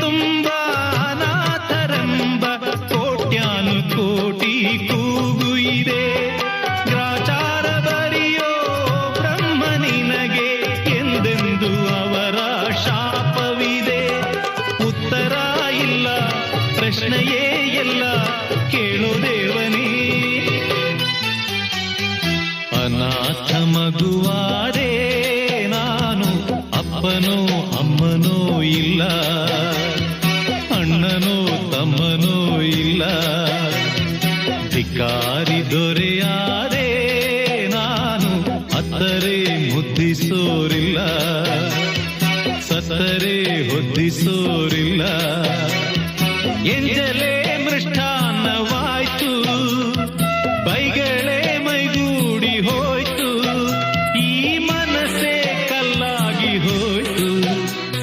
ತುಂಬ ಅನಾಥರೆಂಬ ಕೋಟ್ಯಾನು ಕೋಟಿ ಕೂಗು ಇದೆ. ಗ್ರಾಚಾರ ಬರಿಯೋ ಬ್ರಹ್ಮ ನಿನಗೆ ಎಂದೆಂದು ಅವರ ಶಾಪವಿದೆ. ಉತ್ತರ ಇಲ್ಲ, ಪ್ರಶ್ನೆಯೇ ಎಲ್ಲ, ಕೇಳೋ ದೇವನೇ. ಅನಾಥ ಮಗುವಾದೆ ನಾನು, ಅಪ್ಪನೋ ಅಮ್ಮನೋ ಇಲ್ಲ, ಅಣ್ಣನೋ ತಮ್ಮನೋ ಇಲ್ಲ. ಧಿಕ್ಕಾರಿ ದೊರೆಯಾದೆ ನಾನು, ಅತ್ತರೆ ಮುದ್ದಿಸೋರಿಲ್ಲ, ಸತ್ತರೆ ಹೊದ್ದಿಸೋರಿಲ್ಲ. ಎಂಜಲೇ